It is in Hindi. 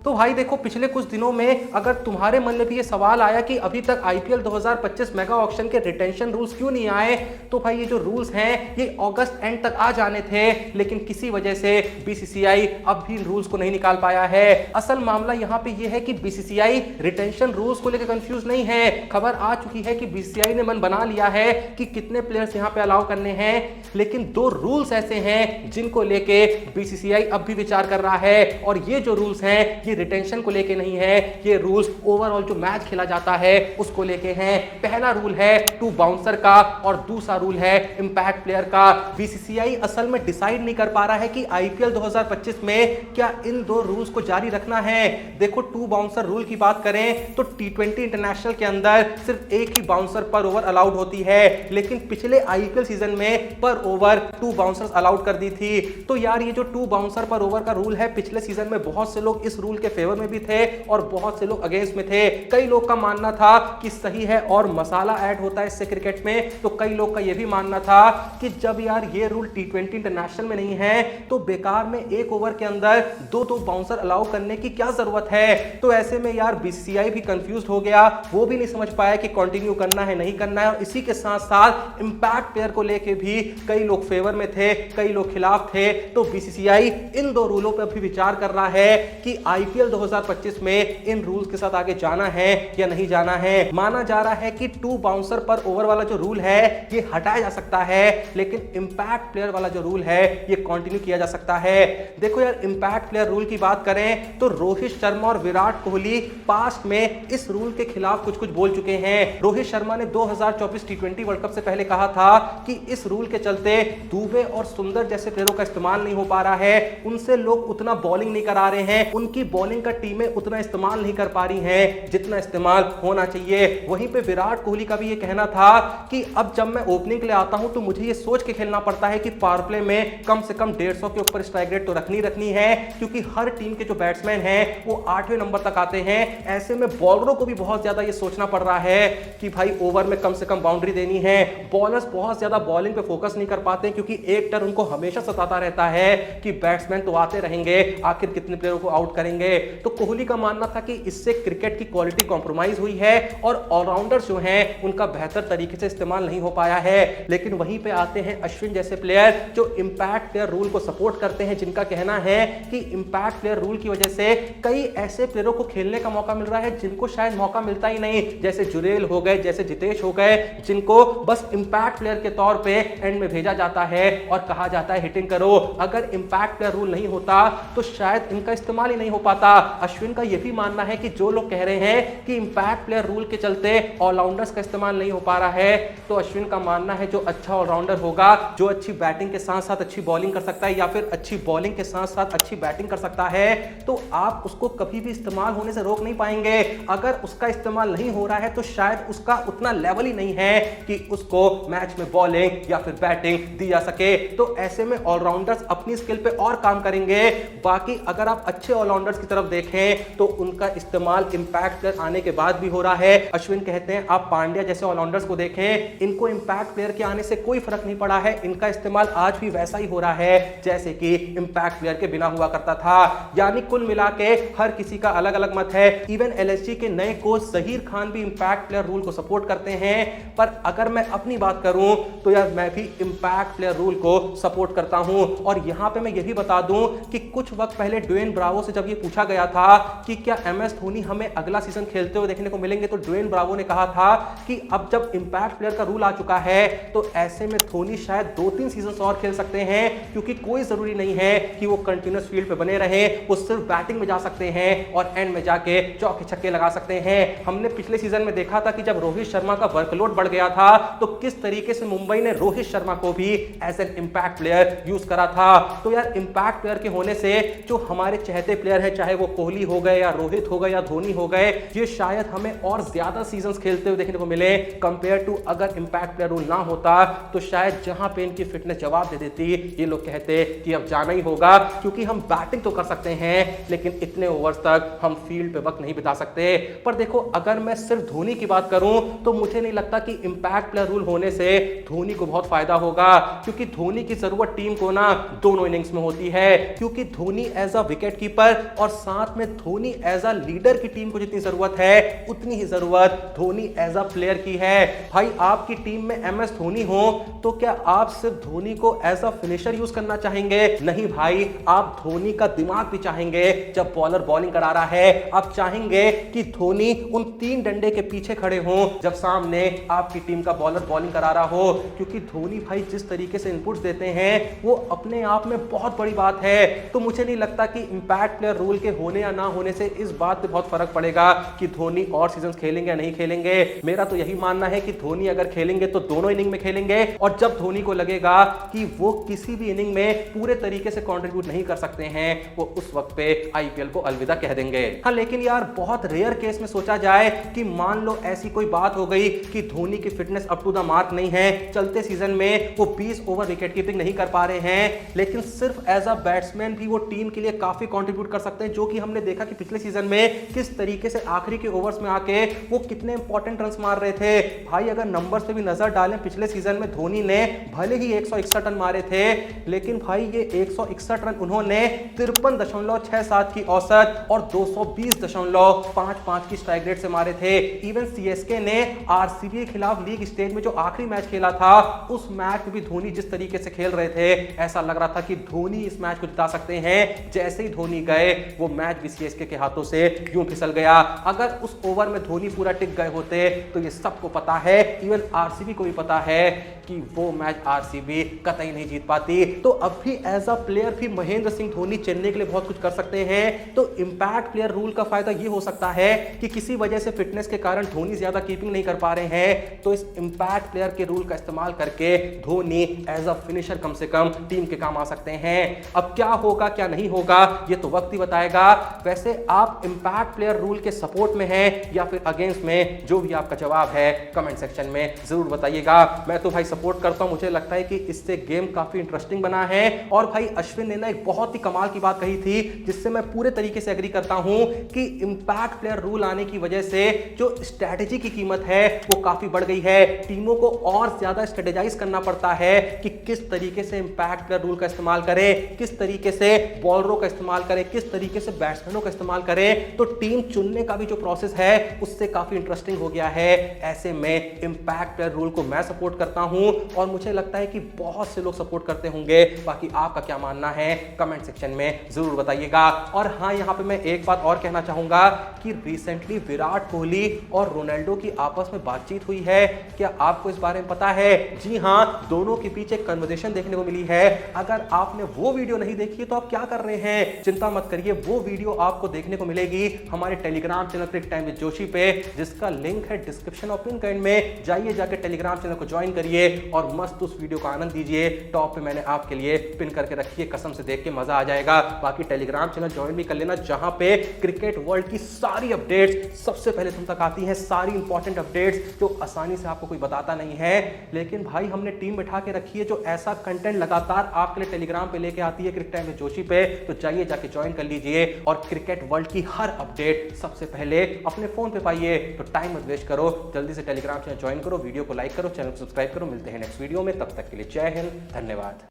तो भाई देखो, पिछले कुछ दिनों में अगर तुम्हारे मन में भी ये सवाल आया कि अभी तक आईपीएल 2025 मेगा ऑक्शन के रिटेंशन रूल्स क्यों नहीं आए, तो भाई ये जो रूल्स हैं ये अगस्त एंड तक आ जाने थे, लेकिन किसी वजह से बीसीसीआई अब भी इन रूल्स को नहीं निकाल पाया है। असल मामला यहाँ पे ये है कि बीसीसीआई रिटेंशन रूल्स को लेकर कंफ्यूज नहीं है। खबर आ चुकी है कि बीसीसीआई ने मन बना लिया है कि कितने प्लेयर्स यहाँ पे अलाउ करने हैं, लेकिन दो रूल्स ऐसे हैं जिनको लेके बीसीसीआई अब भी विचार कर रहा है। और ये जो रूल्स हैं ये रिटेंशन को लेके नहीं है, ये रूल्स ओवरऑल जो मैच खेला जाता है उसको लेके हैं। पहला रूल है टू बाउंसर का और दूसरा रूल है इंपैक्ट प्लेयर का। बीसीसीआई असल में डिसाइड नहीं कर पा रहा है कि आईपीएल 2025 में क्या इन दो रूल्स को जारी रखना है। देखो, टू बाउंसर रूल की बात करें तो टी20 इंटरनेशनल के अंदर सिर्फ एक ही बाउंसर पर ओवर अलाउड होती है, लेकिन पिछले आईपीएल सीजन में पर ओवर टू बाउंसर्स अलाउड कर दी थी। तो यार ये जो टू बाउंसर पर ओवर का रूल है, पिछले सीजन में बहुत से लोग इस रूल के फेवर में भी थे और बहुत से लोग अगेंस्ट में थे। कई लोग का मानना था कि सही है और मसाला ऐड होता है इससे क्रिकेट में, तो कई लोग का यह भी मानना था कि जब यार ये रूल टी20 इंटरनेशनल में नहीं है तो बेकार में एक ओवर के अंदर दो दो बाउंसर अलाउ करने की क्या जरूरत है। तो ऐसे में यार बीसीसीआई भी कंफ्यूज हो गया, वो भी नहीं समझ पाया कि कंटिन्यू करना है नहीं करना है। और इसी के साथ साथ इंपैक्ट प्लेयर को लेके भी कई लोग फेवर में थे, कई लोग खिलाफ थे। तो बीसीसीआई इन दो रूलों पर भी विचार कर रहा है कि आईपीएल 2025 में इन रूल्स के साथ आगे जाना है या नहीं जाना है। माना जा रहा है कि टू बाउंसर पर ओवर वाला जो रूल है ये हटाया जा सकता है, लेकिन इंपैक्ट प्लेयर वाला जो रूल है ये कंटिन्यू किया जा सकता है। देखो यार, इंपैक्ट प्लेयर रूल की बात करें तो रोहित शर्मा और विराट कोहली पास्ट में इस रूल के खिलाफ कुछ कुछ बोल चुके हैं। रोहित शर्मा ने 2024 टी20 वर्ल्ड कप से पहले कहा था कि इस रूल के चलते दुबे और सुंदर जैसे प्लेयरों का इस्तेमाल नहीं हो पा रहा है, उनसे लोग उतना बॉलिंग नहीं करा रहे हैं, उनकी बॉलिंग का टीमें उतना इस्तेमाल नहीं कर पा रही हैं जितना इस्तेमाल होना चाहिए। वहीं पे विराट कोहली का भी ये कहना था कि अब जब मैं ओपनिंग के लिए आता हूं तो मुझे ये सोच के खेलना पड़ता है कि पावर प्ले में कम से कम 150 के ऊपर स्ट्राइक रेट तो रखनी है, क्योंकि हर टीम के जो बैट्समैन हैं वो 8वें नंबर तक आते हैं। ऐसे में बॉलरों को भी बहुत ज्यादा ये सोचना पड़ रहा है कि भाई ओवर में कम से कम बाउंड्री देनी है। बॉलर्स बहुत ज्यादा बॉलिंग पे फोकस नहीं कर पाते, क्योंकि एक डर उनको हमेशा सताता रहता है कि बैट्समैन तो आते रहेंगे, आखिर कितने प्लेयरों को आउट करेंगे। तो कोहली का मानना था कि इससे क्रिकेट की क्वालिटी कॉम्प्रोमाइज हुई है और ऑलराउंडर्स जो हैं उनका बेहतर तरीके से इस्तेमाल नहीं हो पाया है। लेकिन वहीं पे आते हैं अश्विन जैसे प्लेयर जो इंपैक्ट प्लेयर रूल को सपोर्ट करते हैं, जिनका कहना है कि इंपैक्ट प्लेयर रूल की वजह से कई ऐसे प्लेयरों को खेलने का मौका मिल रहा है जिनको शायद मौका मिलता ही नहीं, जैसे जुरेल हो गए, जैसे जितेश हो गए, जिनको बस इंपैक्ट प्लेयर के तौर पे एंड में भेजा जाता है और कहा जाता है हिटिंग करो। अगर इंपैक्ट प्लेयर रूल नहीं होता तो शायद इनका इस्तेमाल ही नहीं हो पाता। अश्विन का यह भी मानना है कि जो लोग कह रहे हैं कि इंपैक्ट प्लेयर रूल के चलते ऑलराउंडर्स का इस्तेमाल नहीं हो पा रहा है, तो अश्विन का मानना है जो अच्छा ऑलराउंडर होगा, जो अच्छी बैटिंग के साथ साथ अच्छी बॉलिंग कर सकता है या फिर अच्छी बॉलिंग के साथ साथ अच्छी बैटिंग कर सकता है, तो आप उसको कभी भी इस्तेमाल होने से रोक नहीं पाएंगे। अगर उसका इस्तेमाल नहीं हो रहा है तो शायद उसका उतना लेवल ही नहीं है कि उसको मैच में बॉलिंग या फिर बैटिंग दी जा सके। तो ऐसे में ऑलराउंडर्स अपनी स्किल पे और काम करेंगे। बाकी अगर आप अच्छे ऑलराउंडर्स की तरफ देखें तो उनका इस्तेमाल इंपैक्ट प्लेयर आने के बाद भी हो रहा है। अश्विन कहते हैं आप पांड्या जैसे ऑलराउंडर्स को देखें, इनको इंपैक्ट प्लेयर के आने से कोई फर्क नहीं पड़ा है, इनका इस्तेमाल आज भी वैसा ही हो रहा है जैसे कि इंपैक्ट प्लेयर के बिना हुआ करता था। यानी कुल मिला के हर किसी का अलग अलग मत है। इवन एलएसजी के नए कोच जहीर खान भी इंपैक्ट प्लेयर रूल को सपोर्ट करते हैं, पर अगर मैं अपनी बात करूं तो यार मैं भी इंपैक्ट प्लेयर रूल को सपोर्ट करता हूं। और यहां पे मैं यही बता दूं कि कुछ वक्त पहले ड्वेन ब्रावो से जब ये पूछा गया था कि क्या एमएस धोनी हमें अगला सीजन खेलते हुए देखने को मिलेंगे, तो ड्वेन ब्रावो ने कहा था कि अब जब इंपैक्ट प्लेयर का रूल आ चुका है तो ऐसे में धोनी शायद 2-3 सीजन और खेल सकते हैं, क्योंकि कोई जरूरी नहीं है कि वो कंटिन्यूअस फील्ड पे बने रहे, वो सिर्फ बैटिंग में जा सकते हैं और एंड में जाके चौके छक्के लगा सकते हैं। हमने पिछले सीजन में देखा था कि जब रोहित शर्मा का वर्कलोड बढ़ गया था तो किस तरीके से मुंबई ने रोहित शर्मा को भी as an impact player use करा था। तो यार इंपैक्ट प्लेयर के होने से जो हमारे चहेते प्लेयर हैं, चाहे वो कोहली हो गए या रोहित हो गए या धोनी हो गए, ये शायद हमें और ज्यादा सीजन्स खेलते हुए देखने को मिले कंपेयर टू अगर इंपैक्ट प्लेयर रूल ना होता तो शायद जहां पे इनकी फिटनेस जवाब दे देती, ये लोग कहते कि अब जाना ही होगा, क्योंकि हम बैटिंग तो कर सकते हैं लेकिन इतने ओवर्स तक हम फील्ड पे वक्त नहीं बिता सकते। पर देखो, अगर मैं सिर्फ धोनी की बात करूं तो मुझे नहीं लगता कि इंपैक्ट प्लेयर रूल होने से धोनी को बहुत फायदा होगा, क्योंकि धोनी की जरूरत टीम को ना दोनों इनिंग्स में होती है, क्योंकि Dhoni as a wicket keeper और साथ में धोनी एज अ लीडर की टीम को जितनी जरूरत है उतनी ही जरूरत धोनी एज अ प्लेयर की है। भाई आपकी टीम में MS धोनी हो तो क्या आप सिर्फ धोनी को एज अ फिनिशर यूज करना चाहेंगे? नहीं भाई, आप धोनी का दिमाग भी चाहेंगे। जब बॉलर बॉलिंग करा रहा है आप चाहेंगे कि धोनी उन 3 डंडे के पीछे खड़े हों जब सामने आपकी टीम का बॉलर बॉलिंग करा रहा हो, क्योंकि धोनी भाई जिस तरीके से इनपुट्स देते हैं वो अपने आप में बहुत बड़ी बात है। तो मुझे नहीं लगता कि इंपैक्ट प्लेयर रूल के होने या ना होने से इस बात पे बहुत फर्क पड़ेगा कि धोनी और सीजन खेलेंगे या नहीं खेलेंगे। मेरा तो यही मानना है कि धोनी अगर खेलेंगे तो दोनों इनिंग में खेलेंगे, और जब धोनी को लगेगा कि वो किसी भी इनिंग में पूरे तरीके से कंट्रीब्यूट नहीं कर सकते हैं वो उस वक्त पे IPL को अलविदा कह देंगे। हाँ, लेकिन यार बहुत रेयर केस में सोचा जाए कि मान लो ऐसी कोई बात हो गई कि धोनी की fitness up to the mark नहीं है, चलते सीजन में वो 20 ओवर विकेट कीपिंग नहीं कर पा रहे हैं, लेकिन सिर्फ एज अ बैट्समैन भी वो टीम के लिए काफी कंट्रीब्यूट कर सकते हैं, जो कि हमने देखा कि पिछले सीजन में किस तरीके से आखिरी के ओवर्स में आके वो कितने इंपॉर्टेंट रन्स मार रहे थे। भाई अगर नंबर्स पे भी नजर डालें, पिछले सीजन में धोनी ने भले ही 161 रन मारे थे, लेकिन भाई ये 161 रन उन्होंने 53.67 की औसत और 220.55 की स्ट्राइक रेट से मारे थे। इवन CSK ने RCB के खिलाफ लीग स्टेज में जो आखिरी मैच खेला था उस मैच में भी धोनी जिस तरीके से खेल रहे थे ऐसा लग रहा था कि धोनी इस मैच को जिता सकते हैं। जैसे ही धोनी गए वो मैच भी CSK के हाथों से यूं फिसल गया। अगर उस ओवर में धोनी पूरा टिक गए होते तो ये सबको पता है, इवन RCB को भी पता है कि वो मैच RCB कतई नहीं जीत पाती। तो अब भी एज अ प्लेयर भी महेंद्र सिंह धोनी चेन्नई के लिए बहुत कुछ कर सकते हैं। तो इंपैक्ट प्लेयर रूल का फायदा ये हो सकता है कि किसी वजह से फिटनेस के कारण धोनी ज्यादा कीपिंग नहीं कर पा रहे हैं, तो इस इंपैक्ट प्लेयर के रूल का इस्तेमाल करके धोनी एज अ फिनिशर कम से कम टीम के काम आ सकते हैं। अब क्या होगा क्या नहीं होगा ये तो वक्त ही बताएगा। वैसे आप इंपैक्ट प्लेयर रूल के सपोर्ट में हैं या फिर अगेंस्ट में, जो भी आपका जवाब है कमेंट सेक्शन में जरूर बताइएगा। मैं तो भाई सपोर्ट करता हूं, मुझे लगता है कि इससे गेम काफी इंटरेस्टिंग बना है। और भाई अश्विन ने ना एक बहुत ही कमाल की बात कही थी जिससे मैं पूरे तरीके से एग्री करता हूं कि इंपैक्ट प्लेयर रूल आने की वजह से जो स्ट्रैटेजी की कीमत है वो काफी बढ़ गई है। टीमों को और ज्यादा स्ट्रेटेजाइज करना पड़ता है कि किस तरीके से इंपैक्ट प्लेयर रूल का इस्तेमाल करें, किस तरीके से बॉलरों का इस्तेमाल करें, किस तरीके से बैट्समैनों का इस्तेमाल करें। तो टीम चुनने का भी जो प्रोसेस है उससे काफी इंटरेस्टिंग हो गया है। ऐसे में इंपैक्ट प्लेयर रूल को मैं सपोर्ट करता हूं और मुझे लगता है कि बहुत से लोग सपोर्ट करते होंगे। बाकी आपका क्या मानना है कमेंट सेक्शन में जरूर बताइएगा। और हाँ, यहां पे मैं एक बात और कहना चाहूंगा कि रिसेंटली विराट कोहली और रोनाल्डो की आपस में बातचीत हुई है। क्या आपको इस बारे में पता है? जी हाँ, दोनों के पीछे एक कन्वर्सेशन देखने को मिली है। अगर आपने वो वीडियो नहीं देखी तो आप क्या कर रहे हैं? चिंता मत करिए, वो वीडियो आपको देखने को मिलेगी हमारे Telegram channel Cric Time with Joshi पे, जिसका लिंक है डिस्क्रिप्शन और पिन कमेंट में। जाइए जाके टेलीग्राम चैनल को ज्वाइन करिए और मस्त उस वीडियो का आनंद दीजिए। टॉप पे मैंने आपके लिए पिन करके रखी है, कसम से देख के मजा आ जाएगा। बाकी टेलीग्राम चैनल ज्वाइन भी कर लेना, जहां पे क्रिकेट वर्ल्ड की सारी अपडेट्स सबसे पहले तुम तक आती हैं, सारी इंपॉर्टेंट अपडेट्स जो आसानी से आपको कोई बताता नहीं है। लेकिन भाई हमने टीम बैठा के रखी है जो ऐसा कंटेंट लगातार आपके लिए टेलीग्राम पे लेके आती है क्रिक टाइम विद जोशी पे। तो जाइए जाके ज्वाइन कर लीजिए और क्रिकेट वर्ल्ड की हर अपडेट सबसे पहले अपने फोन पे पाइए। तो टाइम मत वेस्ट करो, जल्दी से टेलीग्राम चैनल ज्वाइन करो, वीडियो को लाइक करो, चैनल को सब्सक्राइब करो। मिलते हैं नेक्स्ट वीडियो में, तब तक के लिए जय हिंद, धन्यवाद।